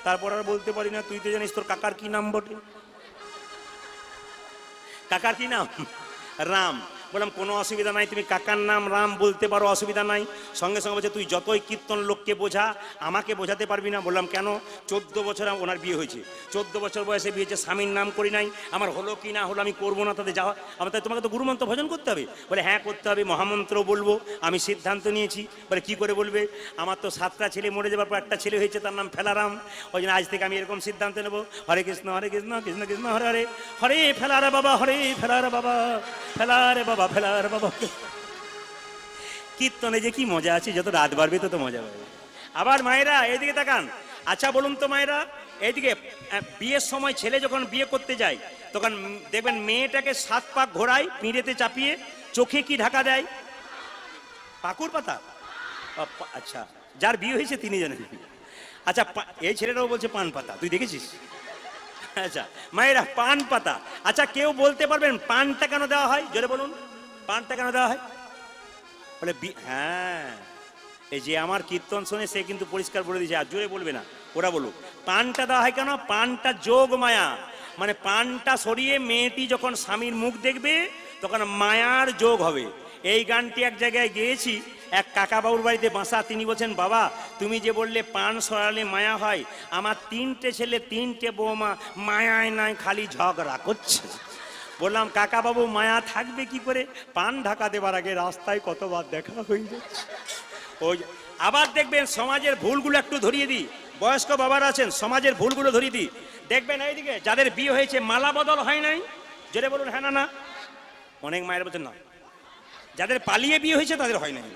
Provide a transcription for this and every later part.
তারপর আর বলতে পারি না। তুই তো জানিস তোর কাকার কি নাম বটে? কাকার কি নাম? রাম। বললাম কোনো অসুবিধা নাই, তুমি কাকার নাম রাম বলতে পারো, অসুবিধা নাই। সঙ্গে সঙ্গে বলছে তুই যতই কীর্তন লোককে বোঝা, আমাকে বোঝাতে পারবি না। বললাম কেন? 14 বছর ওনার বিয়ে হয়েছে, 14 বছর বয়সে বিয়ে হয়েছে, স্বামীর নাম করি নাই, আমার হলো কি না হলো আমি করবো না, তাতে যাওয়া আমার, তাই তোমাকে তো গুরুমন্ত্র ভজন করতে হবে। বলে হ্যাঁ করতে হবে, মহামন্ত্র বলবো, আমি সিদ্ধান্ত নিয়েছি। বলে কি করে বলবে? আমার তো 7টা ছেলে মরে যাবার পর একটা ছেলে হয়েছে, তার নাম ফেলারাম, ওই জন্য আজ থেকে আমি এরকম সিদ্ধান্ত নেবো, হরে কৃষ্ণ কৃষ্ণ কৃষ্ণ হরে হরে, হরে ফেলারে বাবা, হরে ফেলারে বাবা, ফেলারে বাবা, ফেলারে বাবা। কীর্তনে যে কি মজা আছে, যত রাত বাড়বে তত মজা পাবে। আবার মায়েরা এইদিকে তাকান। আচ্ছা বলুন তো মায়েরা, এইদিকে বিয়ের সময় ছেলে যখন বিয়ে করতে যায় তখন দেখবেন মেয়েটাকে 7 পাক ঘোরায়, পিঁড়েতে চাপিয়ে, চোখে কি ঢাকা দেয়? পাকুর পাতা। আচ্ছা, যার বিয়ে হয়েছে তিনি জানেন। আচ্ছা, এই ছেলেটাও বলছে পান পাতা, তুই দেখেছিস? আচ্ছা মায়েরা, পান পাতা। আচ্ছা কেউ বলতে পারবেন পানটা কেন দেওয়া হয়? জোরে বলুন, পানটা কেন দেওয়া হয়? বলে হ্যাঁ, এই যে আমার কীর্তন শুনে সে কিন্তু পরিষ্কার বলে দিয়েছে, আর জোরে বলবে না, ওরা বলুক। পানটা দেওয়া হয় কেন? পানটা যোগ মায়া, মানে পানটা সরিয়ে মেয়েটি যখন স্বামীর মুখ দেখবে তখন মায়ার যোগ হবে। এই গানটি এক জায়গায় গেয়েছি, এক কাকা বাবুর বাড়িতে বাসা, তিনি বলছেন বাবা তুমি যে বললে পান সরালে মায়া হয়, আমার 3টে ছেলে 3টে বৌমা মায়ায় নাই, খালি ঝগড়া করছে। বললাম কাকা বাবু মায়া থাকবে কি করে? পান ঢাকা দেবার আগে রাস্তায় কতবার দেখা হয়ে যাচ্ছে। ওই আবার দেখবেন সমাজের ভুলগুলো একটু ধরিয়ে দিই, বয়স্ক বাবারা আছেন, সমাজের ভুলগুলো ধরিয়ে দিই। দেখবেন এইদিকে যাদের বিয়ে হয়েছে মালা বদল হয় নাই, জোরে বলুন হ্যাঁ না না। অনেক মায়ের বলছেন না। যাদের পালিয়ে বিয়ে হয়েছে তাদের হয় নাই,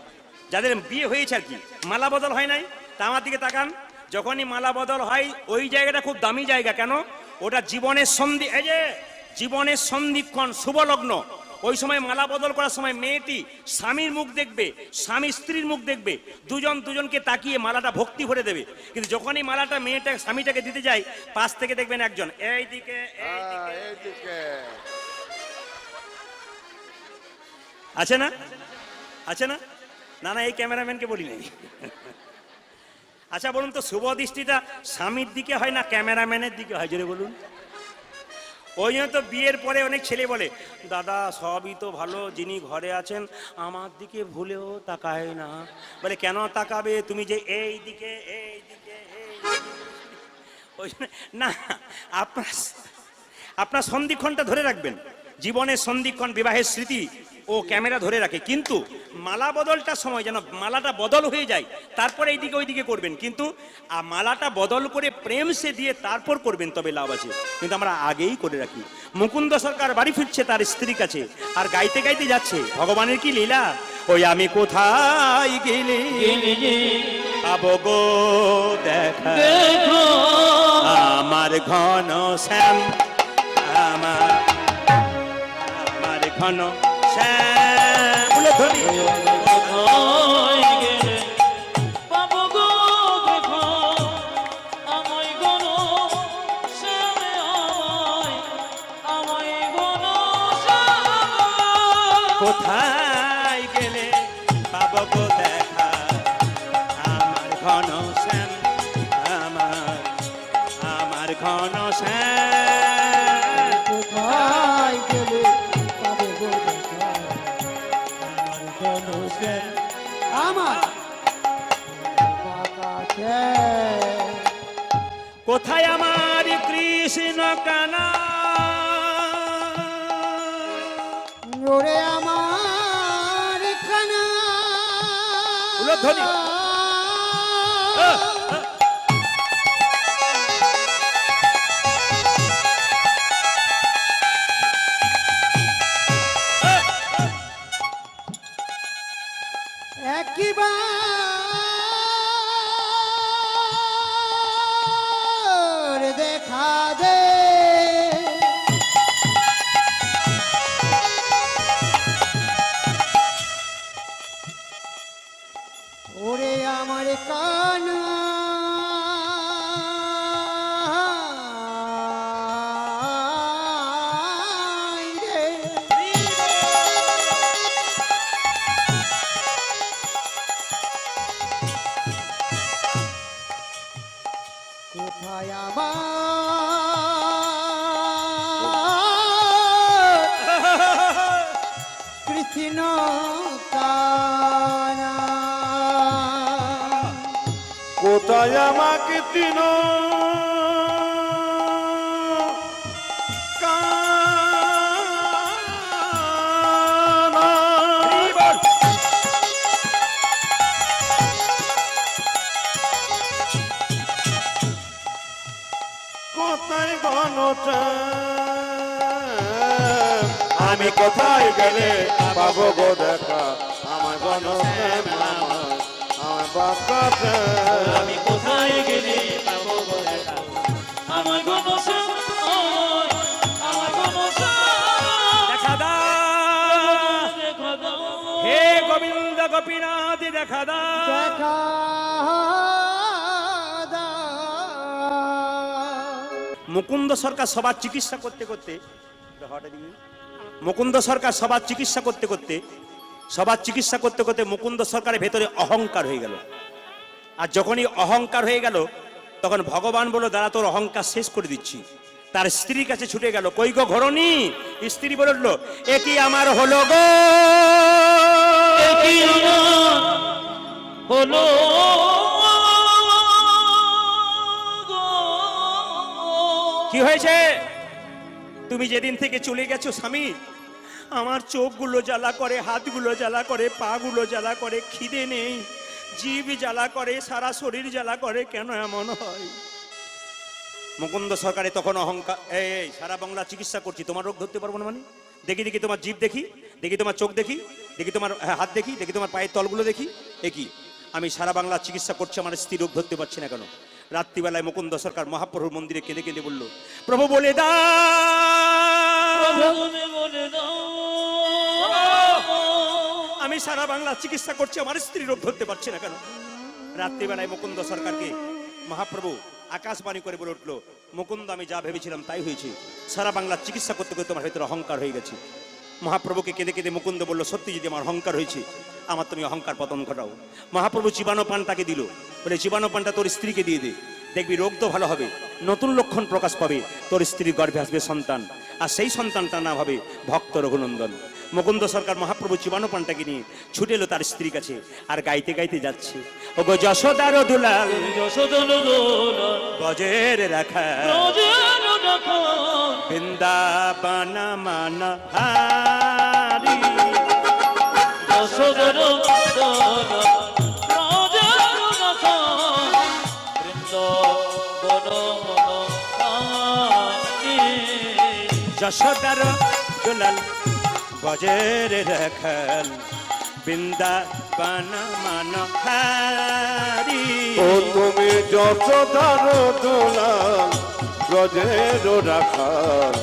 যাদের বিয়ে হয়েছে আর কি মালা বদল হয় নাই। তা আমার দিকে তাকান, যখনই মালা বদল হয় ওই জায়গাটা খুব দামি জায়গা। কেন? ওটা জীবনের সন্ধি, এই যে জীবনের সন্ধিক্ষণ, শুভলগ্ন। ওই সময় মালা বদল করার সময় মেয়েটি স্বামীর মুখ দেখবে, স্বামী স্ত্রীর মুখ দেখবে, দুজন দুজনকে তাকিয়ে মালাটা ভক্তি ভরে দেবে। কিন্তু যখনই মালাটা মেয়েটা স্বামীটাকে দিতে যায়, পাশ থেকে দেখবেন একজন এইদিকে এইদিকে আছে না, আছে না? না না, এই ক্যামেরাম্যানকে বলি নাই। আচ্ছা বলুন তো, শুভ দৃষ্টিটা স্বামীর দিকে হয় না ক্যামেরাম্যানের দিকে হয়? জোরে বলুন। ওই জন্য তো বিয়ের পরে অনেক ছেলে বলে দাদা সবই তো ভালো, যিনি ঘরে আছেন আমার দিকে ভুলেও তাকায় না। বলে কেন তাকাবে, তুমি যে এই দিকে এইদিকে ওই না, আপনার সন্ধিক্ষণটা ধরে রাখবেন। জীবনের সন্ধিক্ষণ, বিবাহের স্মৃতি ও ক্যামেরা ধরে রাখে, কিন্তু মালা বদলটার সময় যেন মালাটা বদল হয়ে যায়, তারপরে এইদিকে ওইদিকে করবেন। কিন্তু মালাটা বদল করে প্রেম সে দিয়ে তারপর করবেন, তবে লাভ আছে। কিন্তু আমরা আগেই করে রাখি। মুকুন্দ সরকার বাড়ি ফিরছে তার স্ত্রীর কাছে, আর গাইতে গাইতে যাচ্ছে ভগবানের কি লীলা। ওই আমি কোথায় গেলে পাবো গো দেখা, আমার ঘন শ্যাম, আমার ঘন শ্যাম ধরি। কোথায় গেলে পাবো গো দেখা, আমার ঘন শ্যাম, আমার ঘন শ্যাম। কোথায় গেলে পাবো গো দেখা, আমার ঘন শ্যাম, আমার কোথায় আমার কৃষ্ণ কানা, ওরে আমার কানা ধ্বনি। একবার দেখা দে, ওরে আমার কানা কোথায় আমার কৃষ্ণ কানা? কোথায় আমাকে তিন কোথায় গণটা আমি কোথায় গেলে পাবো গো দেখা আমার গণ আমার বাচ্চাটা আমি কোথায় গেলে পাবো গো দেখা আমার গনসা আমার গনসা দেখা দাও দেখা দাও হে গোবিন্দ গোপীনাথ দেখা দাও দেখা মুকুন্দ সরকার সবার চিকিৎসা করতে করতে মুকুন্দ সরকার সবার চিকিৎসা করতে করতে মুকুন্দ সরকারের ভেতরে অহংকার হয়ে গেল। আর যখনই অহংকার হয়ে গেল তখন ভগবান বলল দাঁড়া তোর অহংকার শেষ করে দিচ্ছি। তার স্ত্রীর কাছে ছুটে গেল, কই গো ঘরণী? স্ত্রী বলল এ কি আমার হলো গো, কি হলো কি হয়েছে? তুমি যেদিন থেকে চলে গেছো স্বামী, আমার চোখগুলো জ্বালা করে, হাতগুলো জ্বালা করে, পাগুলো জ্বালা করে, খিদে নেই, জিভ জ্বালা করে, সারা শরীর জ্বালা করে, কেন এমন হয়? মুকুন্দ সরকারে তখন অহংকার, এই সারা বাংলা চিকিৎসা করছি, তোমার রোগ ধরতে পারবো না মানে? দেখি দেখি তোমার জিভ দেখি, দেখি তোমার চোখ দেখি, দেখি তোমার হাত দেখি, দেখি তোমার পায়ের তলগুলো দেখি, একই আমি সারা বাংলা চিকিৎসা করছি, আমার স্ত্রী রোগ ধরতে পারছি না কেন? রাত্রিবেলায় মুকুন্দ সরকার মহাপ্রভুর মন্দিরে কেঁদে কেঁদে বলল, প্রভু বলে দাও তুমি বলে দাও আমি সারা বাংলা চিকিৎসা করছি, আমার স্ত্রী রোগ ধরতে পারছি না কেন? রাত্রিবেলায় মুকুন্দ সরকারকে মহাপ্রভু আকাশবাণী করে বলে উঠলো, মুকুন্দ আমি যা ভেবেছিলাম তাই হয়েছে, সারা বাংলা চিকিৎসা করতে করতে তোমার ভেতরে অহংকার হয়ে গেছে। মহাপ্রভুকে কেঁদে কেঁদে মুকুন্দ বলল, সত্যি যদি আমার অহংকার হয়েছে, আমার তুমি অহংকার পতন ঘটাও। মহাপ্রভু জীবাণু পান তাকে দিল, বলে জীবাণু পানটা তোর স্ত্রীকে দিয়ে দে, দেখবি রোগ তো ভালো হবে, নতুন লক্ষণ প্রকাশ পাবে, তোর স্ত্রীর গর্ভে আসবে সন্তান, আর সেই সন্তানটার নাম হবে ভক্ত রঘুনন্দন। মুকুন্দ সরকার মহাপ্রভু জীবাণু পানটাকে নিয়ে ছুটে এলো তার স্ত্রীর কাছে, আর গাইতে গাইতে যাচ্ছে, ওগো যশোদার দুলাল যশোদন দোলা গজের রাখা রোজের রাখা বৃন্দাবন মান হারি। যশোদন দোলা রোজের রাখা বৃন্দাবন মনোহারি। যশোদার দুলাল গজের রাখাল বৃন্দাবন মান হারি। ও তুমি যশোদার দুলাল ব্রজের রাখাল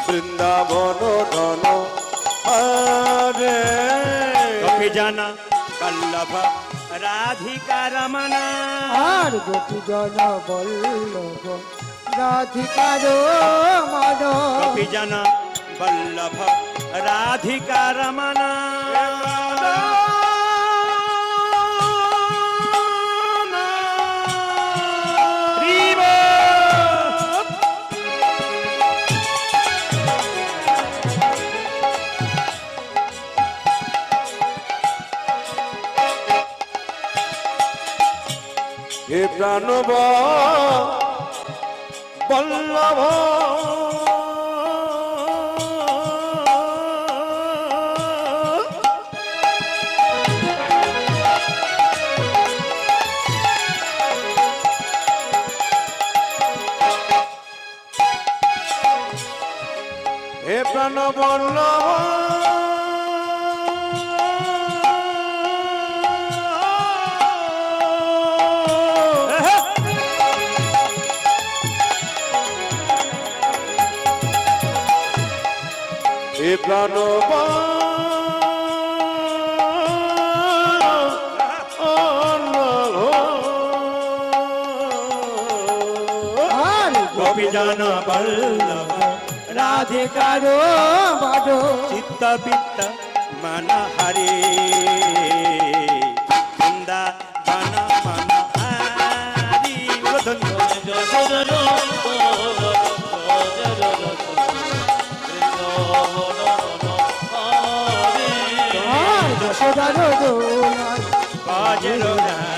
বৃন্দাবন ধন আরে গোপী জানা বল্লভ রাধিকা রমনা। আর গোপী জন বল্লভ রাধিকার মন। গোপী জানা বল্লভ রাধিকা রমনা। হে প্রাণব বল্লভ হে প্রাণ বল্লভ হে প্রাণ আর গোপী জানা বল্লভ রাধিকার মন। চিত্ত বিত্ত মন হরে বৃন্দাবন মন হরি। যশোদন যশোদার দোলায় বাজে রোলা